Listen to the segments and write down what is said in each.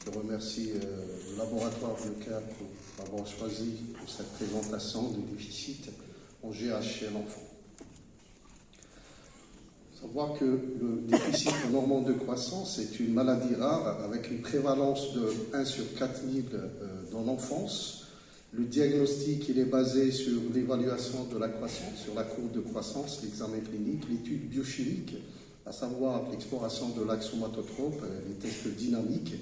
Je remercie le laboratoire Biocar pour avoir choisi pour cette présentation du déficit en GH chez l'enfant. Il faut savoir que le déficit normand de croissance est une maladie rare avec une prévalence de 1 sur 4000 dans l'enfance. Le diagnostic il est basé sur l'évaluation de la croissance, sur la courbe de croissance, l'examen clinique, l'étude biochimique, à savoir l'exploration de l'axe somatotrope, les tests dynamiques,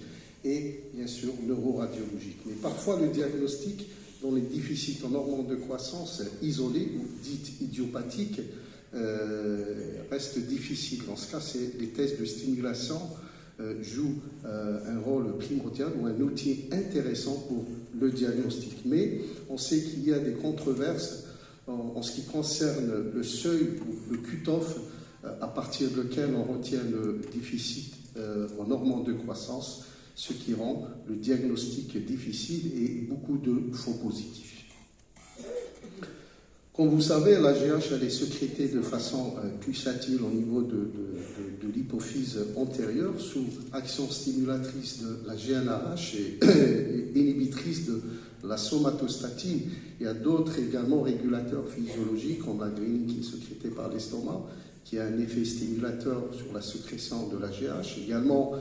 et bien sûr neuroradiologique. Mais parfois le diagnostic dans les déficits en normand de croissance isolés ou dites idiopathiques reste difficile. Dans ce cas, les tests de stimulation jouent un rôle primordial ou un outil intéressant pour le diagnostic. Mais on sait qu'il y a des controverses en ce qui concerne le seuil ou le cut-off à partir duquel on retient le déficit en normand de croissance, ce qui rend le diagnostic difficile et beaucoup de faux positifs. Comme vous savez, la GH elle est sécrétée de façon pulsatile au niveau de l'hypophyse antérieure sous action stimulatrice de la GnRH et inhibitrice de la somatostatine. Il y a d'autres également régulateurs physiologiques comme la ghreline qui est sécrétée par l'estomac, qui a un effet stimulateur sur la sécrétion de la GH. Également,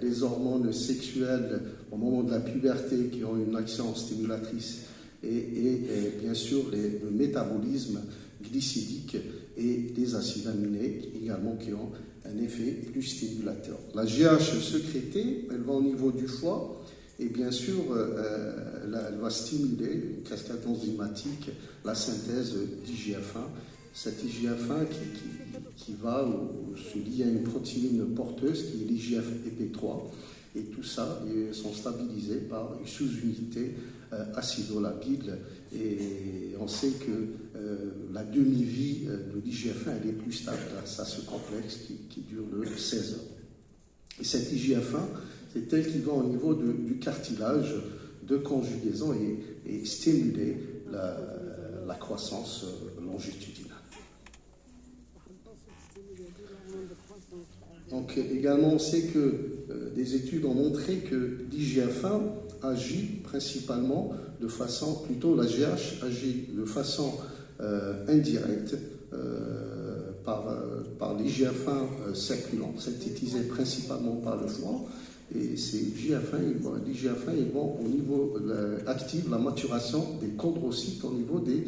les hormones sexuelles au moment de la puberté qui ont une action stimulatrice et bien sûr le métabolisme glycidique et les acides aminés également qui ont un effet plus stimulateur. La GH sécrétée, elle va au niveau du foie et bien sûr elle va stimuler une cascade enzymatique, la synthèse d'IGF-1. Cette IGF-1 qui va se lier à une protéine porteuse qui est l'IGF-EP3 et tout ça ils sont stabilisés par une sous-unité acidolabile et on sait que la demi-vie de l'IGF-1 elle est plus stable grâce à ce complexe qui dure de 16 heures. Et cette IGF-1 c'est elle qui va au niveau du cartilage de conjugaison et stimuler la croissance longitudinale. Donc également, on sait que des études ont montré que l'IGF-1 agit principalement de façon, plutôt la GH agit de façon indirecte par l'IGF-1 circulant, synthétisé principalement par le foie. Et ces l'IGF-1, ils vont au niveau active la maturation des chondrocytes au niveau de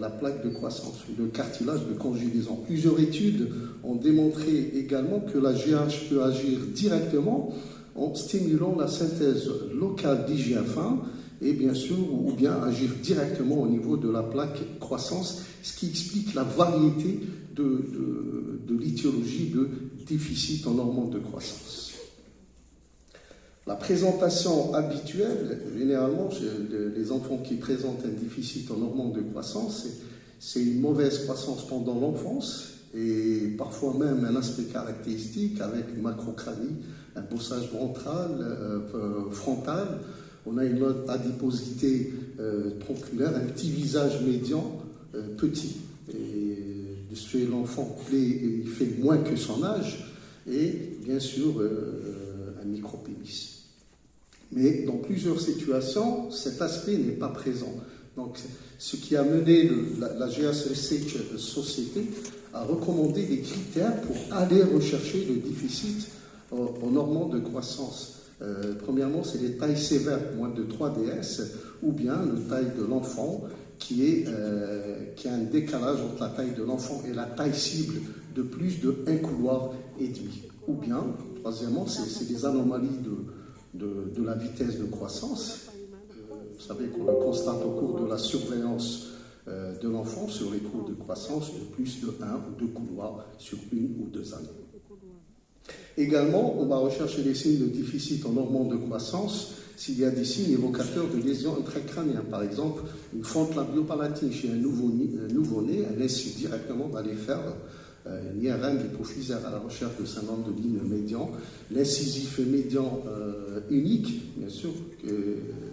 la plaque de croissance ou le cartilage de conjugaison. Plusieurs études ont démontré également que la GH peut agir directement en stimulant la synthèse locale d'IGF-1 et bien sûr, ou bien agir directement au niveau de la plaque croissance, ce qui explique la variété de l'étiologie de déficit en hormones de croissance. La présentation habituelle, généralement, chez les enfants qui présentent un déficit en hormones de croissance, c'est une mauvaise croissance pendant l'enfance et parfois même un aspect caractéristique avec une macrocranie, un bossage frontal. On a une adiposité tronculaire, un petit visage médian, petit. Et de ce fait, l'enfant il fait moins que son âge et bien sûr un micropénis. Mais dans plusieurs situations, cet aspect n'est pas présent. Donc, ce qui a mené la GH Research Society à recommander des critères pour aller rechercher le déficit en hormones de croissance. Premièrement, c'est les tailles sévères, moins de 3 DS, ou bien la taille de l'enfant qui a un décalage entre la taille de l'enfant et la taille cible de plus de 1 couloir et demi. Ou bien, troisièmement, c'est des anomalies de la vitesse de croissance. Vous savez qu'on le constate au cours de la surveillance de l'enfant sur les cours de croissance de plus de 1 ou 2 couloirs sur 1 ou 2 années. Également, on va rechercher les signes de déficit en hormones de croissance s'il y a des signes évocateurs de lésions intracrâniennes. Par exemple, une fente labiopalatine chez un nouveau-né, elle laisse directement d'aller faire une IRM hypophysaire à la recherche de syndrome de ligne médian. L'incisif médian unique, bien sûr,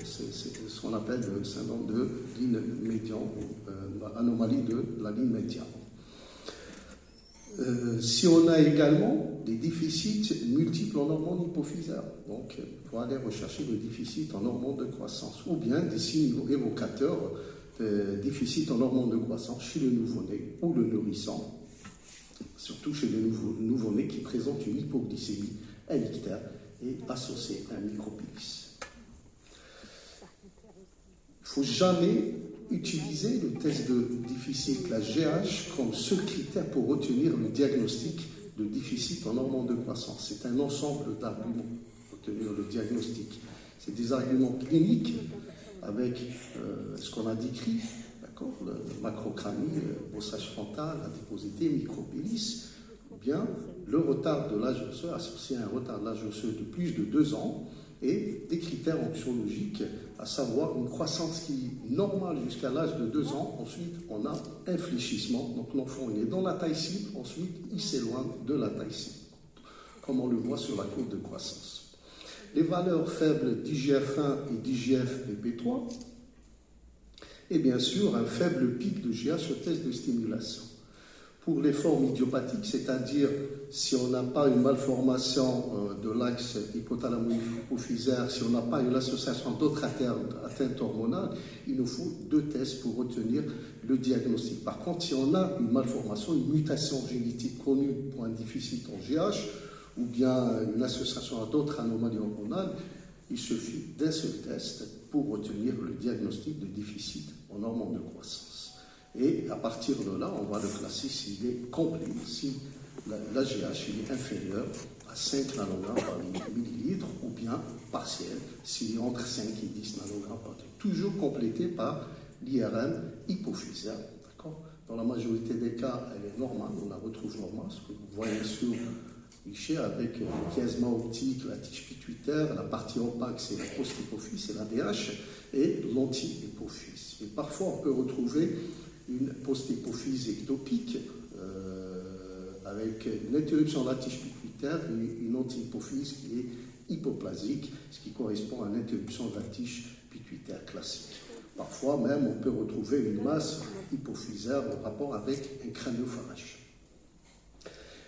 c'est ce qu'on appelle le syndrome de ligne médian ou anomalie de la ligne médiane. Si on a également des déficits multiples en hormones hypophysaires, donc il faut aller rechercher le déficit en hormones de croissance, ou bien des signes évocateurs de déficit en hormones de croissance chez le nouveau-né ou le nourrisson, surtout chez le nouveau-né qui présente une hypoglycémie, un ictère et associé à un micropénis. Il ne faut jamais utiliser le test de déficit, la GH, comme seul critère pour retenir le diagnostic de déficit en hormones de croissance. C'est un ensemble d'arguments pour retenir le diagnostic. C'est des arguments cliniques avec ce qu'on a décrit, d'accord, le macrocranie, bossage frontal, adiposité, micropénis, ou bien le retard de l'âge osseux associé à un retard de l'âge osseux de plus de 2 ans, et des critères anxiologiques, à savoir une croissance qui est normale jusqu'à l'âge de 2 ans. Ensuite, on a un fléchissement, donc l'enfant est dans la taille cible, ensuite il s'éloigne de la taille cible, comme on le voit sur la courbe de croissance. Les valeurs faibles d'IGF-1 et d'IGF-BP3, et bien sûr un faible pic de GH au test de stimulation. Pour les formes idiopathiques, c'est-à-dire si on n'a pas une malformation de l'axe hypothalamo-hypophysaire, si on n'a pas une association d'autres atteintes hormonales, il nous faut 2 tests pour retenir le diagnostic. Par contre, si on a une malformation, une mutation génétique connue pour un déficit en GH, ou bien une association à d'autres anomalies hormonales, il suffit d'un seul test pour retenir le diagnostic de déficit en hormones de croissance. Et à partir de là, on va le classer s'il est complet, si la GH est inférieure à 5 nanogrammes par millilitre, ou bien partiel, s'il est entre 5 et 10 nanogrammes par litre. Toujours complété par l'IRM hypophysaire. Dans la majorité des cas, elle est normale, on la retrouve normale, ce que vous voyez sur cliché avec le chiasma optique, la tige pituitaire, la partie opaque, c'est la post-hypophyse, c'est l'ADH, et l'anti-hypophyse. Et parfois, on peut retrouver une post-hypophyse ectopique avec une interruption de la tige pituitaire et une anti-hypophyse qui est hypoplasique, ce qui correspond à une interruption de la tige pituitaire classique. Parfois même, on peut retrouver une masse hypophysaire en rapport avec un crâniophage.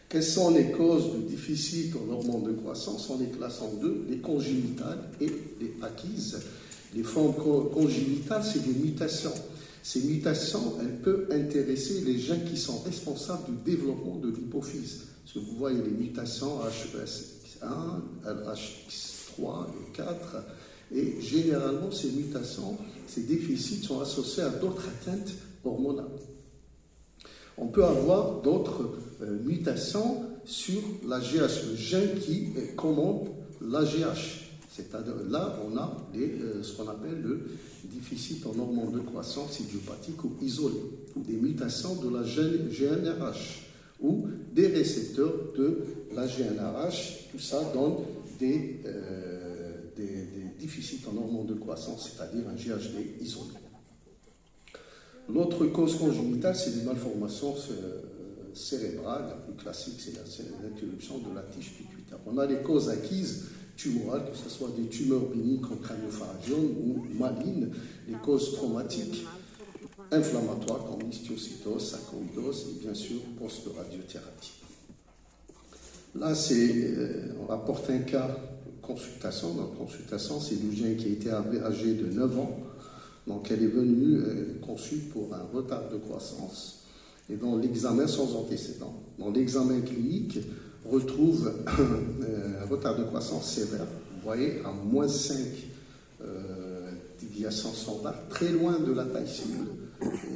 Quelles sont les causes de déficit en hormones de croissance? On les classe en 2, les congénitales et les acquises. Les formes congénitales, c'est des mutations. Ces mutations, elles peuvent intéresser les gènes qui sont responsables du développement de l'hypophyse. Parce que vous voyez les mutations HES1, LHX3 et 4, et généralement ces mutations, ces déficits sont associés à d'autres atteintes hormonales. On peut avoir d'autres mutations sur la GH, le gène qui commande la GH. C'est-à-dire là, on a ce qu'on appelle le déficit en hormones de croissance idiopathique ou isolé, ou des mutations de la GnRH, ou des récepteurs de la GnRH. Tout ça donne des déficits en hormones de croissance, c'est-à-dire un GHD isolé. L'autre cause congénitale, c'est des malformations cérébrales. La plus classique, c'est l'interruption de la tige pituitaire. On a les causes acquises tumorales, que ce soit des tumeurs bénignes comme crâniopharagiome ou malignes, les causes traumatiques, inflammatoires comme histiocytose, sarcoïdose et bien sûr post-radiothérapie. Là, on rapporte un cas de consultation. Dans la consultation, c'est une gène qui a été âgée de 9 ans. Donc, elle est venue conçue pour un retard de croissance. Et dans l'examen sans antécédent, dans l'examen clinique, on retrouve un retard de croissance sévère. Vous voyez, à moins 5 déviations standard, très loin de la taille cible.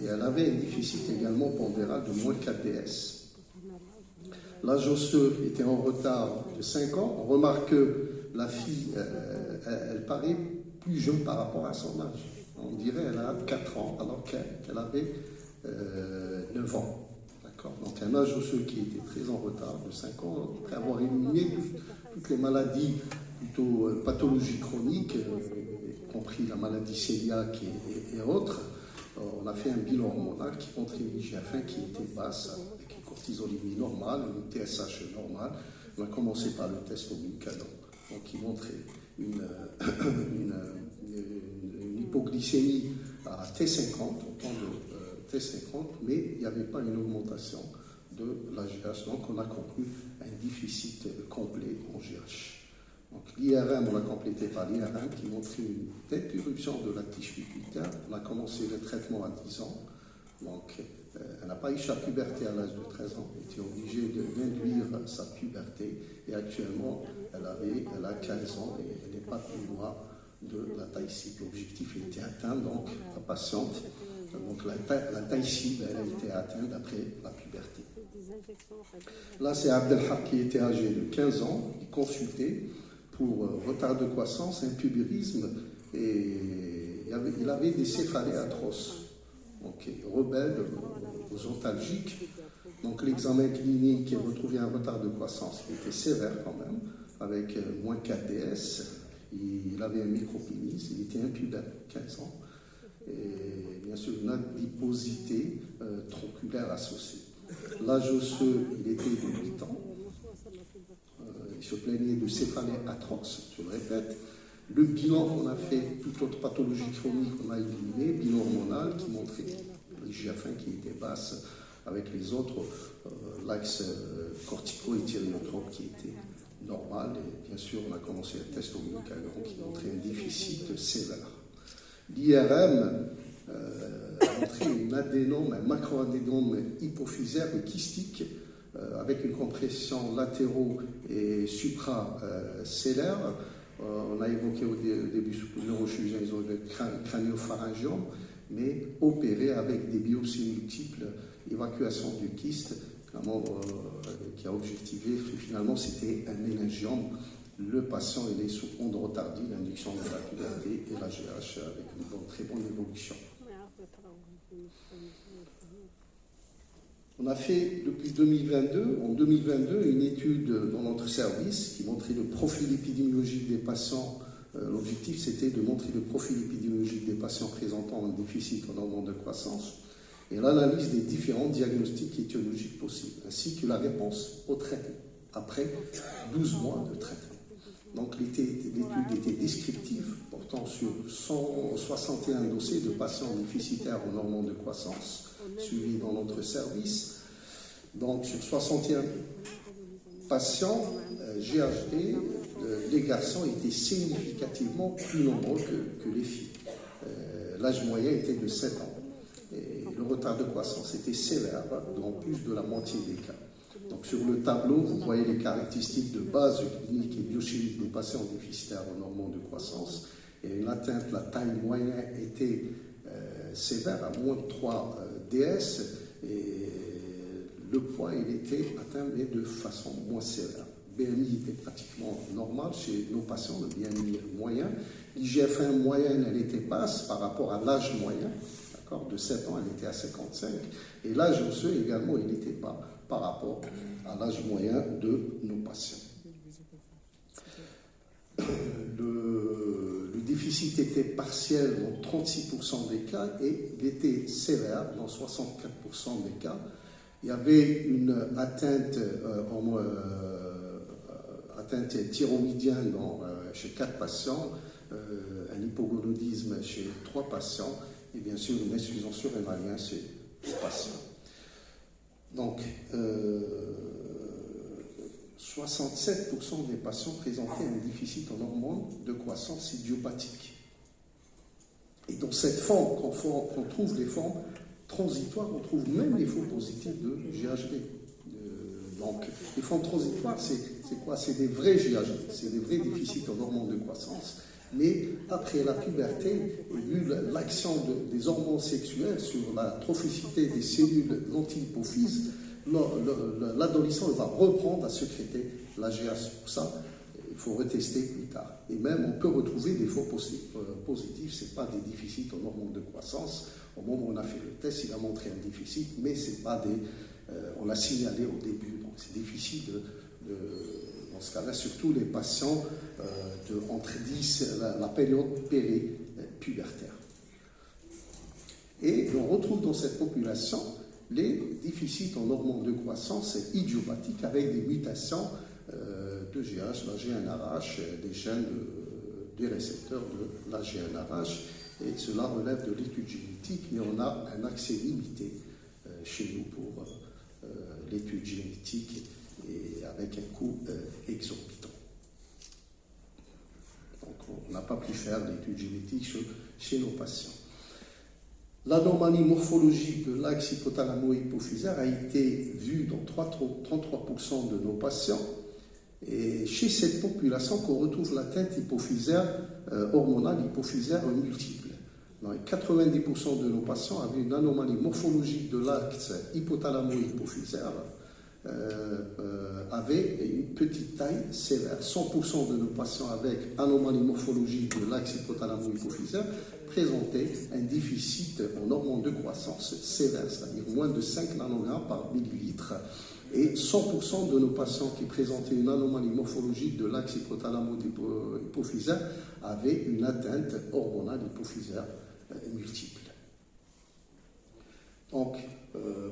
Et elle avait un déficit également pondéral de moins 4 DS. L'âge osseux était en retard de 5 ans. On remarque que la fille, elle paraît plus jeune par rapport à son âge. On dirait qu'elle a 4 ans, alors qu'elle avait 9 ans. D'accord. Donc un âge osseux qui était très en retard, de 5 ans, après avoir éliminé toutes les maladies, plutôt pathologies chroniques, y compris la maladie cœliaque et autres. On a fait un bilan hormonal qui montrait une IGF-1 qui était basse, avec une cortisolémie normale, une TSH normale. On a commencé par le test omnicadon, donc qui montrait une hypoglycémie à T50, au temps de T50, mais il n'y avait pas une augmentation de la GH. Donc on a conclu un déficit complet en GH. Donc l'IRM, on l'a complété par l'IRM qui montrait une tête d'éruption de la tige pituitaire. On a commencé le traitement à 10 ans. Donc elle n'a pas eu sa puberté à l'âge de 13 ans. Elle était obligée d'induire sa puberté. Et actuellement, elle a 15 ans et elle n'est pas plus loin de la taille cible. L'objectif était atteint, donc la patiente, donc la taille cible, elle a été atteinte après la puberté. Là, c'est Abdelhak qui était âgé de 15 ans, qui consultait pour retard de croissance, impuberisme, et il avait des céphalées atroces, donc rebelles, oesotalgiques. Donc l'examen clinique, il retrouvait un retard de croissance qui était sévère quand même, avec moins 4 DS. Il avait un micropénis, il était impubère, 15 ans, et bien sûr une adiposité tronculaire associée. L'âge osseux, il était de 8 ans. Il se plaignait de céphalées atroces, je le répète. Le bilan qu'on a fait, toute autre pathologie chronique qu'on a éliminé, bilan hormonal qui montrait l'IGF-1 qui était basse avec les autres, l'axe cortico-éthériotrope qui était normal. Et bien sûr, on a commencé un test au glucagon qui montrait un déficit sévère. L'IRM a montré une adénome, un macroadénome hypophysaire kystique avec une compression latéraux et supracellaire. On a évoqué au début sous le neurochirurgien, ils ont eu le crânio-pharyngiome, mais opéré avec des biopsies multiples, évacuation du kyste, qui a objectivé que finalement c'était un méningiome. Le patient il est sous onde retardée, l'induction de la puberté et la GH avec une très bonne évolution. On a fait depuis 2022, en 2022, une étude dans notre service qui montrait le profil épidémiologique des patients. L'objectif, c'était de montrer le profil épidémiologique des patients présentant un déficit en hormones de croissance et l'analyse des différents diagnostics étiologiques possibles, ainsi que la réponse au traitement, après 12 mois de traitement. Donc l'étude était descriptive, portant sur 161 dossiers de patients déficitaires en hormones de croissance, suivis dans notre service. Donc sur 61 patients GHD, les garçons étaient significativement plus nombreux que les filles. L'âge moyen était de 7 ans. Et le retard de croissance était sévère dans plus de la moitié des cas. Donc sur le tableau, vous voyez les caractéristiques de base clinique et biochimique des patients déficitaires en hormones de croissance. Et une atteinte, la taille moyenne était sévère, à moins de 3 DS, et le poids, il était atteint, mais de façon moins sévère. BMI était pratiquement normal chez nos patients, le BMI moyen. L'IGF-1 moyenne, elle était basse par rapport à l'âge moyen, d'accord, de 7 ans, elle était à 55. Et l'âge osseux également, il n'était pas par rapport à l'âge moyen de nos patients. Le déficit était partiel dans 36% des cas et il était sévère dans 64% des cas. Il y avait une atteinte thyroïdienne chez 4 patients, un hypogonadisme chez 3 patients et bien sûr une insuffisance surrénalienne chez 2 patients. Donc, 67% des patients présentaient un déficit en hormones de croissance idiopathique. Et dans cette forme, qu'on trouve les formes transitoires, on trouve même les faux positifs de GHD. Donc, les formes transitoires, c'est quoi? C'est des vrais GHD, c'est des vrais déficits en hormones de croissance. Mais après la puberté, vu l'action des hormones sexuelles sur la trophicité des cellules de l'anti-hypophyse, l'adolescent va reprendre à sécréter la GH. Pour ça, il faut retester plus tard. Et même, on peut retrouver des faux positifs. Ce n'est pas des déficits en hormones de croissance. Au moment où on a fait le test, il a montré un déficit, mais ce n'est pas on l'a signalé au début. Donc, c'est difficile dans ce cas-là, surtout les patients entre 10, la période péri-pubertaire. Et on retrouve dans cette population les déficits en hormones de croissance idiopathiques avec des mutations de GH, la GnRH, des gènes des récepteurs de la GnRH. Et cela relève de l'étude génétique, mais on a un accès limité chez nous pour l'étude génétique et avec un coût exorbitant. Donc on n'a pas pu faire l'étude génétique chez nos patients. L'anomalie morphologique de l'axe hypothalamo-hypophysaire a été vue dans 33% de nos patients. Et chez cette population qu'on retrouve l'atteinte hypophysaire, hormonale hypophysaire multiple. Dans 90% de nos patients avaient une anomalie morphologique de l'axe hypothalamo-hypophysaire, avaient une petite taille sévère. 100% de nos patients avec anomalie morphologique de l'axe hypothalamo-hypophysaire présentaient un déficit en hormones de croissance sévère, c'est-à-dire moins de 5 nanogrammes par millilitre. Et 100% de nos patients qui présentaient une anomalie morphologique de l'axe hypothalamo-hypophysaire avaient une atteinte hormonale hypophysaire multiple. Donc,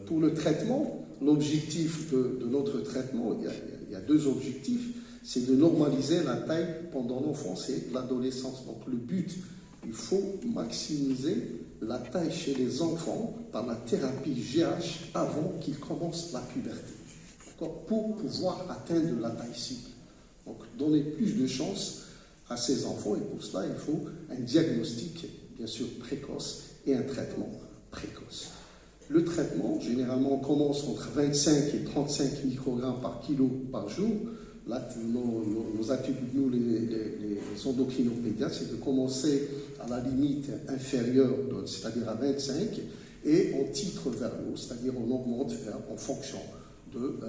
pour le traitement, l'objectif de notre traitement, il y a deux objectifs, c'est de normaliser la taille pendant l'enfance et l'adolescence. Donc, le but, il faut maximiser la taille chez les enfants par la thérapie GH avant qu'ils commencent la puberté, pour pouvoir atteindre la taille cible. Donc, donner plus de chance à ces enfants, et pour cela, il faut un diagnostic, bien sûr, précoce et un traitement précoce. Le traitement, généralement, commence entre 25 et 35 microgrammes par kilo par jour. Là, nos attitudes, nous, les endocrinopédiatres, c'est de commencer à la limite inférieure, c'est-à-dire à 25, et on titre vers le haut, c'est-à-dire on augmente en fonction de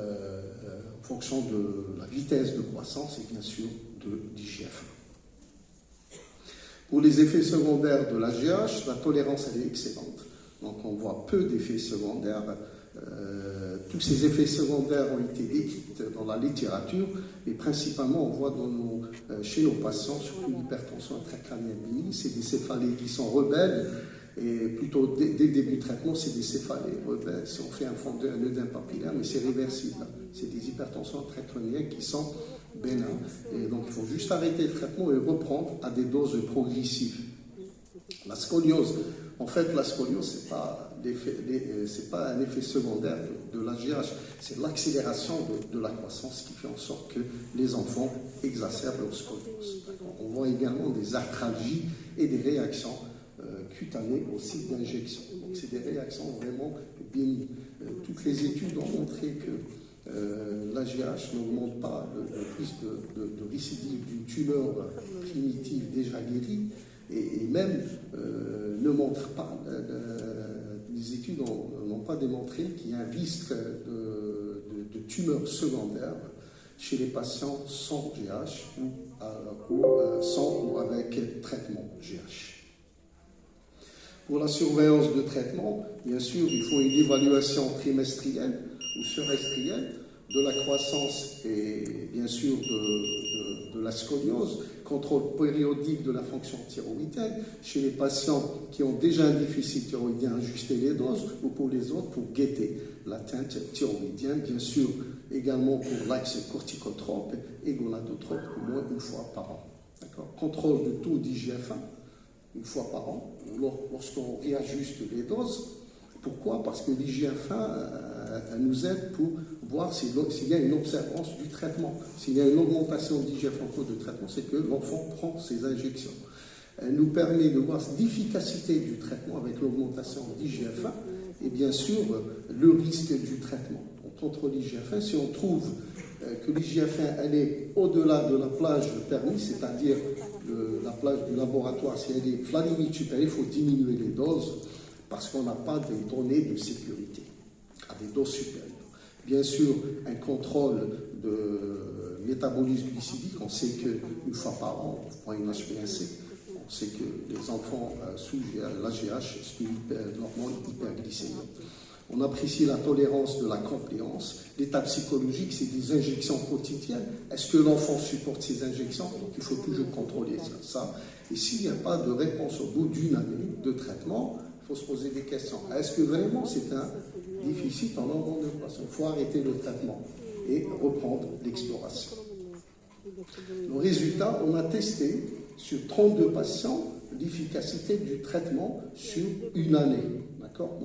la vitesse de croissance et bien sûr de l'IGF. Pour les effets secondaires de la GH, la tolérance elle est excellente. Donc on voit peu d'effets secondaires. Tous ces effets secondaires ont été décrits dans la littérature et principalement on voit chez nos patients, surtout l'hypertension intracrânienne bénigne, c'est des céphalées qui sont rebelles. Et plutôt, dès le début du traitement, c'est des céphalées rebelles. Si on fait un œdème papillaire, mais c'est réversible. C'est des hypertensions intracrâniennes qui sont bénins. Et donc, il faut juste arrêter le traitement et reprendre à des doses progressives. La scoliose, en fait, la scoliose, c'est pas un effet secondaire de la GH, c'est l'accélération de la croissance qui fait en sorte que les enfants exacerbent leur scoliose. On voit également des arthralgies et des réactions cutanées au site d'injection. Donc, c'est des réactions vraiment bénignes. Toutes les études ont montré que l'AGH n'augmente pas le risque de récidive d'une tumeur primitive déjà guérie et même ne montre pas, les études n'ont pas démontré qu'il y a un risque de tumeur secondaire chez les patients sans GH ou sans ou avec traitement GH. Pour la surveillance de traitement, bien sûr, il faut une évaluation trimestrielle ou semestrielle de la croissance et bien sûr de la scoliose, contrôle périodique de la fonction thyroïdienne chez les patients qui ont déjà un déficit thyroïdien, ajuster les doses, ou pour les autres pour guetter l'atteinte thyroïdienne, bien sûr également pour l'axe corticotrope et gonadotrope au moins une fois par an. Contrôle de taux d'IGF-1 une fois par an, lorsqu'on réajuste les doses. Pourquoi? Parce que l'IGF-1 nous aide pour voir s'il y a une observance du traitement. S'il y a une augmentation d'IGF en cours de traitement, c'est que l'enfant prend ses injections. Elle nous permet de voir l'efficacité du traitement avec l'augmentation d'IGF-1 et bien sûr le risque du traitement. On contrôle l'IGF-1, si on trouve que l'IGF-1 elle est au-delà de la plage permise, c'est-à-dire la plage du laboratoire, si elle est la limite supérieure, il faut diminuer les doses parce qu'on n'a pas de données de sécurité à des doses supérieures. Bien sûr, un contrôle de métabolisme glycémique, on sait qu'une fois par an, on prend une HbA1c, on sait que les enfants sous l'AGH subissent l'hormone hyperglycémique. On apprécie la tolérance de la compléance. L'état psychologique, c'est des injections quotidiennes. Est-ce que l'enfant supporte ces injections? Donc, il faut toujours contrôler ça. Et s'il n'y a pas de réponse au bout d'une année de traitement, il faut se poser des questions. Est-ce que vraiment c'est un déficit en hormones de croissance? Il faut arrêter le traitement et reprendre l'exploration. Le résultat, on a testé sur 32 patients l'efficacité du traitement sur une année. D'accord ?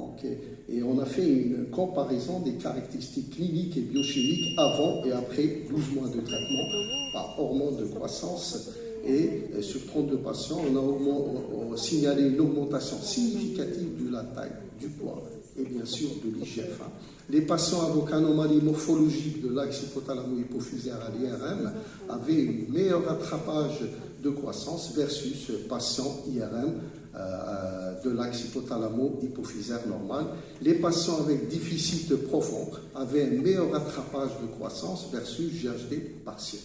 Et on a fait une comparaison des caractéristiques cliniques et biochimiques avant et après 12 mois de traitement par hormone de croissance. Et sur 32 patients, on a signalé une augmentation significative de la taille, du poids et bien sûr de l'IGF-1. Les patients avec anomalie morphologique de l'axe hypothalamo-hypophysaire à l'IRM avaient un meilleur rattrapage de croissance versus patients IRM de l'axe hypothalamo-hypophysaire normal. Les patients avec déficit profond avaient un meilleur rattrapage de croissance versus GHD partiel.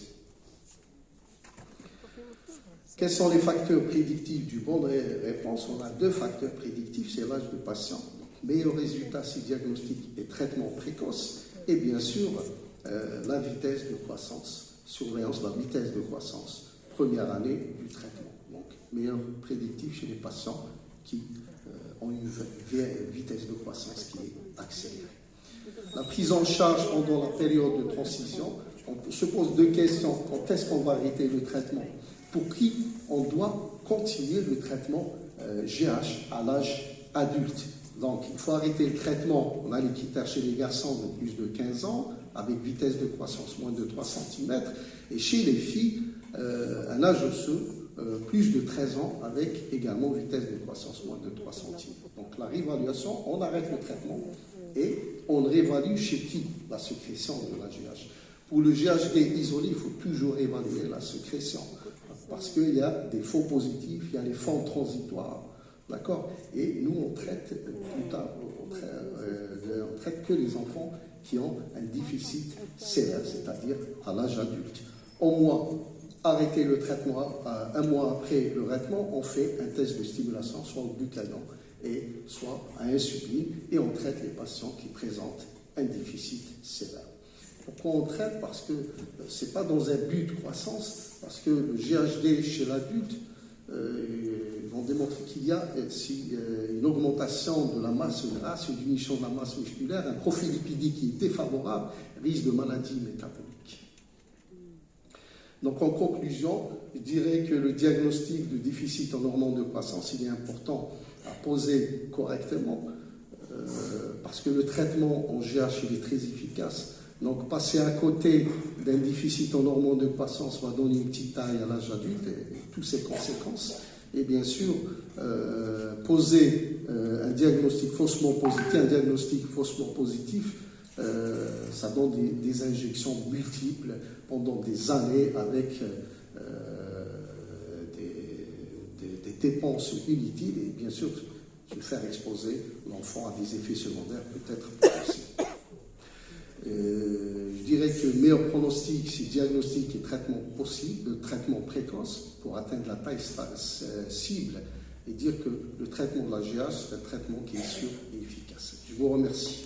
Quels sont les facteurs prédictifs du bonne réponse? On a 2 facteurs prédictifs, c'est l'âge du patient, meilleur résultat si diagnostic et traitement précoce, et bien sûr la vitesse de croissance, surveillance de la vitesse de croissance, première année du traitement. Donc, meilleur prédictif chez les patients qui ont une vitesse de croissance qui est accélérée. La prise en charge pendant la période de transition, on se pose 2 questions. Quand est-ce qu'on va arrêter le traitement? Pour qui on doit continuer le traitement GH à l'âge adulte? Donc, il faut arrêter le traitement. On a les critères chez les garçons de plus de 15 ans, avec vitesse de croissance moins de 3 cm, et chez les filles, un âge osseux, plus de 13 ans, avec également vitesse de croissance moins de 3 cm. Donc, la réévaluation, on arrête le traitement et on réévalue chez qui la sécrétion de la GH. Pour le GHD isolé, il faut toujours évaluer la sécrétion, parce qu'il y a des faux positifs, il y a les formes transitoires. D'accord? Et nous, on traite plus tard, on traite que les enfants qui ont un déficit sévère, c'est-à-dire à l'âge adulte. Au moins, arrêter le traitement, 1 mois après le traitement, on fait un test de stimulation, soit au glucagon, et soit à insuline, et on traite les patients qui présentent un déficit sévère. Pourquoi on traite? Parce que ce n'est pas dans un but de croissance, parce que le GHD chez l'adulte, ils vont démontrer qu'il y a une augmentation de la masse grasse, une diminution de la masse musculaire, un profil lipidique qui est défavorable, risque de maladie métabolique. Donc en conclusion, je dirais que le diagnostic de déficit en hormones de croissance, il est important à poser correctement, parce que le traitement en GH, il est très efficace. Donc, passer à côté d'un déficit en hormones de croissance va donner une petite taille à l'âge adulte et toutes ses conséquences. Et bien sûr, poser un diagnostic faussement positif, ça donne des injections multiples pendant des années avec des dépenses inutiles et bien sûr, se faire exposer l'enfant à des effets secondaires peut-être possibles. Je dirais que le meilleur pronostic, c'est diagnostic et traitement possible, traitement précoce pour atteindre la taille cible et dire que le traitement de la GH, c'est un traitement qui est sûr et efficace. Je vous remercie.